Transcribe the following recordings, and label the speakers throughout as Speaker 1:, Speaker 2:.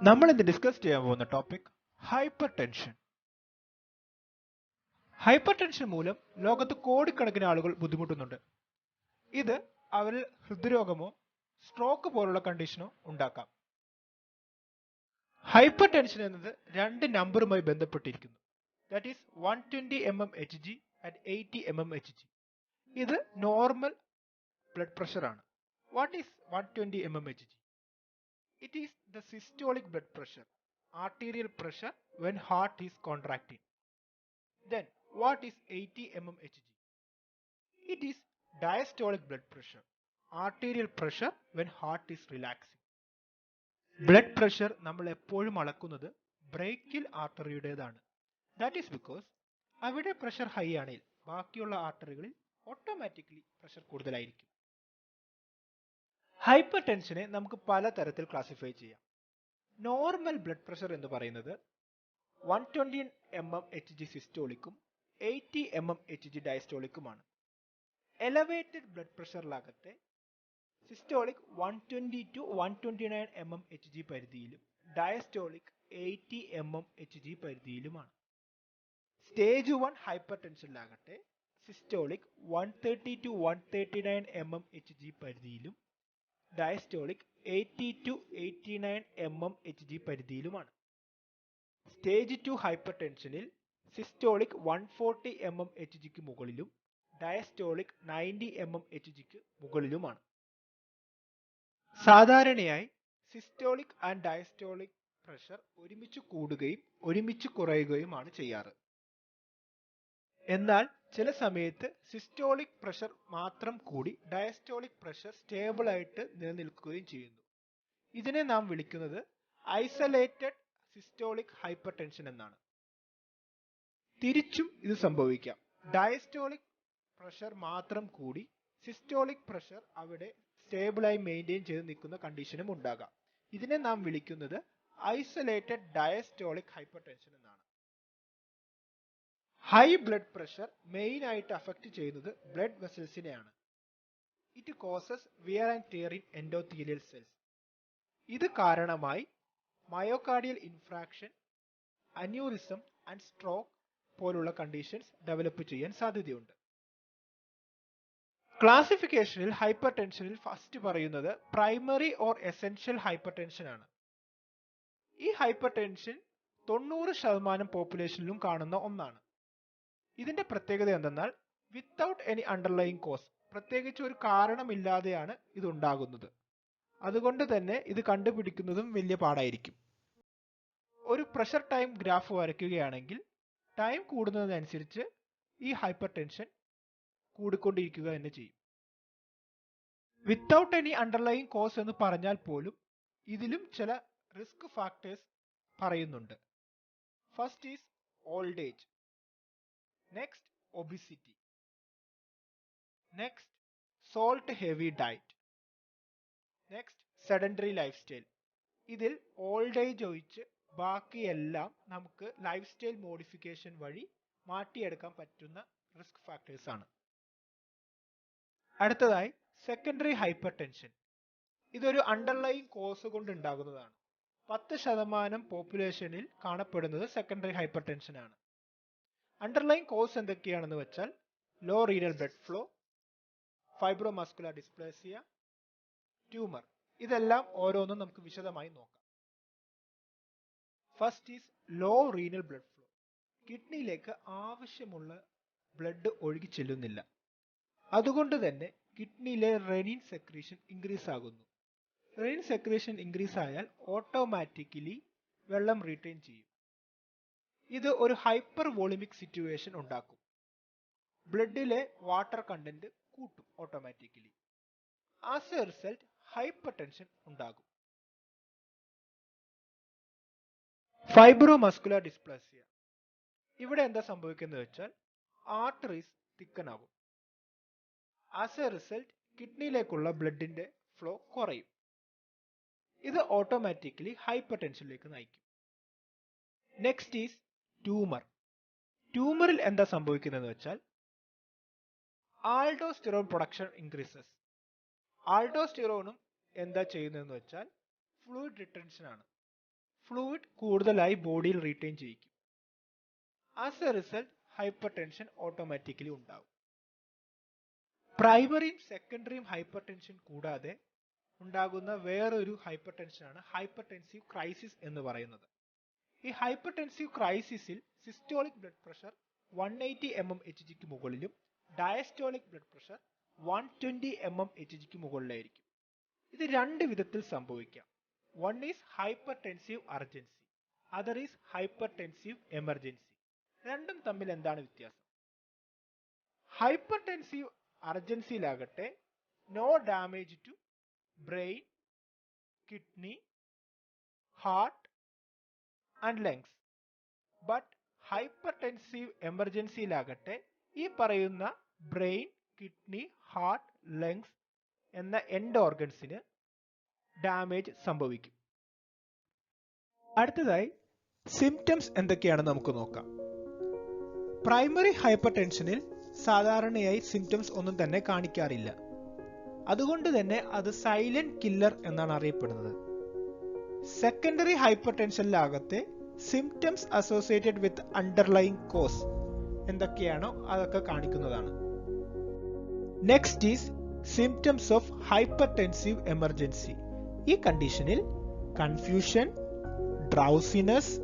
Speaker 1: നമ്മൾ ഇന്ന് ഡിസ്കസ് ചെയ്യാൻ പോകുന്ന topic hyper tension. Hyper tension മൂലം ലോകത്ത് കോടിക്കണക്കിന് ആളുകൾ ബുദ്ധിമുട്ടുന്നുണ്ട്. ഇത് അവരിൽ ഹൃദ്രോഗമോ സ്ട്രോക്ക് പോലുള്ള കണ്ടീഷനോ ഉണ്ടാക്കാം. ഹൈപ്പർ ടെൻഷൻ എന്നത് രണ്ട് നമ്പറുമായി ബന്ധപ്പെട്ടിരിക്കുന്നു. That is 120 mmHg and 80 mmHg. ഇത് നോർമൽ ബ്ലഡ് പ്രഷർ ആണ്. What is 120 mmHg? It is the systolic blood pressure, arterial pressure when heart is contracting. Then what is 80 mmHg? It is diastolic blood pressure, arterial pressure when heart is relaxing. Blood pressure നമ്മൾ എപ്പോഴും അളക്കുന്നത് ബ്രേക്കിൽ ആർട്ടറിയുടേതാണ്. That is because അവിടെ pressure high ആണെങ്കിൽ ബാക്കിയുള്ള ആർട്ടറികളിൽ automatically pressure കൂടുതലായിരിക്കും. Hyper ടെൻഷനെ നമുക്ക് പല തരത്തിൽ ക്ലാസിഫൈ ചെയ്യാം. നോർമൽ ബ്ലഡ് പ്രഷർ എന്ന് പറയുന്നത് 120 mmHg സിസ്റ്റോളിക്കും 80 mmHg ഡയസ്റ്റോളിക്കുമാണ്. എലവേറ്റഡ് ബ്ലഡ് പ്രഷറിലാകട്ടെ സിസ്റ്റോളിക് 120 to 129 mmHg പരിധിയിലും ഡയസ്റ്റോളിക് 80 mmHg പരിധിയിലുമാണ്. സ്റ്റേജ് 1 ഹൈപ്പർ ടെൻഷനിലാകട്ടെ സിസ്റ്റോളിക് 130 to 139 mmHg പരിധിയിലും ഡയസ്റ്റോളിക് 80 to 89 mmHg പരിധിയിലുമാണ്. സ്റ്റേജ് 2 ഹൈപ്പർ ടെൻഷനിൽ സിസ്റ്റോളിക് 140 mmHgക്ക് മുകളിലും ഡയസ്റ്റോളിക് 90 mmHgക്ക് മുകളിലുമാണ്. സാധാരണയായി സിസ്റ്റോളിക് ആൻഡ് ഡയസ്റ്റോളിക് പ്രഷർ ഒരുമിച്ച് കൂടുകയും ഒരുമിച്ച് കുറയുകയുമാണ് ചെയ്യാറ്. എന്നാൽ ചില സമയത്ത് സിസ്റ്റോളിക് പ്രഷർ മാത്രം കൂടി ഡയസ്റ്റോളിക് പ്രഷർ സ്റ്റേബിൾ ആയിട്ട് നിലനിൽക്കുകയും ചെയ്യുന്നു. ഇതിനെ നാം വിളിക്കുന്നത് ഐസൊലേറ്റഡ് സിസ്റ്റോളിക് ഹൈപ്പർ ടെൻഷൻ എന്നാണ്. തിരിച്ചും ഇത് സംഭവിക്കാം. ഡയസ്റ്റോളിക് പ്രഷർ മാത്രം കൂടി സിസ്റ്റോളിക് പ്രഷർ അവിടെ സ്റ്റേബിളായി മെയിൻറ്റെയിൻ ചെയ്ത് നിൽക്കുന്ന കണ്ടീഷനും ഉണ്ടാകാം. ഇതിനെ നാം വിളിക്കുന്നത് ഐസൊലേറ്റഡ് ഡയസ്റ്റോളിക് ഹൈപ്പർ ടെൻഷൻ എന്നാണ്. ഹൈ ബ്ലഡ് പ്രഷർ മെയിൻ ആയിട്ട് അഫക്റ്റ് ചെയ്യുന്നത് ബ്ലഡ് വെസൽസിനെയാണ്. It causes wear and tear in endothelial cells. ഇത് കാരണമായി myocardial infarction, aneurysm and stroke പോലുള്ള കണ്ടീഷൻസ് ഡെവലപ്പ് ചെയ്യാൻ സാധ്യതയുണ്ട്. ക്ലാസിഫിക്കേഷനിൽ ഹൈപ്പർ ടെൻഷനിൽ ഫസ്റ്റ് പറയുന്നത് primary or essential hypertension ആണ്. ഈ ഹൈപ്പർ ടെൻഷൻ 90% പോപ്പുലേഷനിലും കാണുന്ന ഒന്നാണ്. ഇതിന്റെ പ്രത്യേകത എന്തെന്നാൽ വിത്തൗട്ട് എനി അണ്ടർലൈയിങ് കോസ്, പ്രത്യേകിച്ച് ഒരു കാരണമില്ലാതെയാണ് ഇത് ഉണ്ടാകുന്നത്. അതുകൊണ്ട് തന്നെ ഇത് കണ്ടുപിടിക്കുന്നതും വലിയ പാടായിരിക്കും. ഒരു പ്രഷർ ടൈം ഗ്രാഫ് വരയ്ക്കുകയാണെങ്കിൽ ടൈം കൂടുന്നതിനനുസരിച്ച് ഈ ഹൈപ്പർ ടെൻഷൻ കൂടിക്കൊണ്ടിരിക്കുക തന്നെ ചെയ്യും. വിത്തൗട്ട് എനി അണ്ടർലൈയിങ് കോസ് എന്ന് പറഞ്ഞാൽ പോലും ഇതിലും ചില റിസ്ക് ഫാക്ടേഴ്സ് പറയുന്നുണ്ട്. First is old age, next obesity, next salt heavy diet, next sedentary life style. ഇതിൽ ഓൾഡ് ഏജ് ഒഴിച്ച് ബാക്കിയെല്ലാം നമുക്ക് ലൈഫ് സ്റ്റൈൽ മോഡിഫിക്കേഷൻ വഴി മാറ്റിയെടുക്കാൻ പറ്റുന്ന റിസ്ക് ഫാക്ടേഴ്സ് ആണ്. അടുത്തതായി സെക്കൻഡറി ഹൈപ്പർ ടെൻഷൻ. ഇതൊരു അണ്ടർലൈയിങ് കോസ് കൊണ്ട് ഉണ്ടാകുന്നതാണ്. 10% പോപ്പുലേഷനിൽ കാണപ്പെടുന്നത് സെക്കൻഡറി ഹൈപ്പർ ടെൻഷൻ ആണ്. അണ്ടർലൈയിങ് കോസ് എന്തൊക്കെയാണെന്ന് വെച്ചാൽ low renal blood flow, fibromuscular dysplasia, tumour. ഇതെല്ലാം ഓരോന്നും നമുക്ക് വിശദമായി നോക്കാം. First is low renal blood flow. കിഡ്നിയിലേക്ക് ആവശ്യമുള്ള ബ്ലഡ് ഒഴുകി ചെല്ലുന്നില്ല. അതുകൊണ്ട് തന്നെ കിഡ്നിയിലെ റെനിൻ സെക്രീഷൻ ഇൻക്രീസ് ആകുന്നു. റെനിൻ സെക്രീഷൻ ഇൻക്രീസ് ആയാൽ ഓട്ടോമാറ്റിക്കലി വെള്ളം റീറ്റെയിൻ ചെയ്യും. ഇത് ഒരു ഹൈപ്പർ വോളിമിക് സിറ്റുവേഷൻ ഉണ്ടാക്കും. ബ്ലഡിലെ വാട്ടർ കണ്ടന്റ് കൂട്ടും automatically. As a result hyper tension ഉണ്ടാകും. ഫൈബ്രോമസ്കുലർ ഡിസ്പ്ലേസിയ. ഇവിടെ എന്താ സംഭവിക്കുന്നത് വെച്ചാൽ ആർട്ടറീസ് തിക്കൻ ആകും. ആസ് എ റിസൾട്ട് കിഡ്നിയിലേക്കുള്ള ബ്ലഡിന്റെ ഫ്ലോ കുറയും. ഇത് ഓട്ടോമാറ്റിക്കലി ഹൈപ്പർ ടെൻഷനിലേക്ക് നയിക്കും. Next is tumour. ട്യൂമറിൽ എന്താ സംഭവിക്കുന്നത് വെച്ചാൽ ആൾഡോസ്റ്റിറോൺ പ്രൊഡക്ഷൻ ഇൻക്രീസസ്. ആൾഡോസ്റ്റിറോണും എന്താ ചെയ്യുന്നതെന്ന് വെച്ചാൽ ഫ്ലൂയിഡ് റിട്ടൻഷൻ ആണ്. ഫ്ലൂയിഡ് കൂടുതലായി ബോഡിയിൽ റീറ്റെയിൻ ചെയ്യിക്കും. As a result hypertension automatically ഉണ്ടാവും. പ്രൈമറിയും സെക്കൻഡറിയും ഹൈപ്പർടെൻഷൻ കൂടാതെ ഉണ്ടാകുന്ന വേറൊരു ഹൈപ്പർടെൻഷനാണ് ഹൈപ്പർടെൻസീവ് ക്രൈസിസ് എന്ന് പറയുന്നത്. ഈ ഹൈപ്പർടെൻസീവ് ക്രൈസിസിൽ സിസ്റ്റോളിക് ബ്ലഡ് പ്രഷർ 180 mmHgക്ക് മുകളിലും ഡയസ്റ്റോളിക് ബ്ലഡ് പ്രഷർ 120 mmHgക്ക് മുകളിലായിരിക്കും. ഇത് രണ്ട് വിധത്തിൽ സംഭവിക്കാം. One is hypertensive urgency, other is hypertensive emergency. രണ്ടും തമ്മിൽ എന്താണ് വ്യത്യാസം? ഹൈപ്പർടെൻസീവ് അർജൻസിയിലാകട്ടെ no damage to brain, kidney, heart and lungs. But hypertensive എമർജൻസിയിലാകട്ടെ ഈ പറയുന്ന ബ്രെയിൻ, കിഡ്നി, ഹാർട്ട്, ലങ്സ് എന്ന എൻഡ് ഓർഗൻസിന് ഡാമേജ് സംഭവിക്കും. അടുത്തതായി സിംറ്റംസ് എന്തൊക്കെയാണെന്ന് നമുക്ക് നോക്കാം. പ്രൈമറി ഹൈപ്പർടെൻഷനിൽ സാധാരണയായി സിംറ്റംസ് ഒന്നും തന്നെ കാണിക്കാറില്ല. അതുകൊണ്ട് തന്നെ അത് സൈലന്റ് കില്ലർ എന്നാണ് അറിയപ്പെടുന്നത്. സെക്കൻഡറി ഹൈപ്പർടെൻഷനിലാകത്തെ symptoms associated with underlying cause എന്തൊക്കെയാണോ അതൊക്കെ കാണിക്കുന്നതാണ്. Next is symptoms of hypertensive emergency. ഈ കണ്ടീഷനിൽ confusion, drowsiness,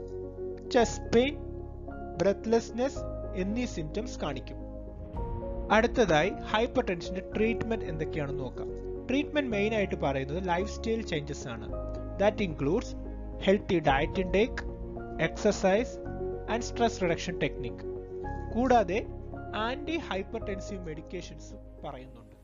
Speaker 1: chest pain, breathlessness എന്നീ സിംറ്റംസ് കാണിക്കും. അടുത്തതായി ഹൈപ്പർടെൻഷന്റെ ട്രീറ്റ്മെന്റ് എന്തൊക്കെയാണെന്ന് നോക്കാം. ട്രീറ്റ്മെന്റ് മെയിൻ ആയിട്ട് പറയുന്നത് ലൈഫ് സ്റ്റൈൽ ചേഞ്ചസ് ആണ്. That includes healthy diet intake, exercise and stress reduction technique. കൂടാതെ ആന്റി ഹൈപ്പർടെൻസീവ് മെഡിക്കേഷൻസും പറയുന്നുണ്ട്.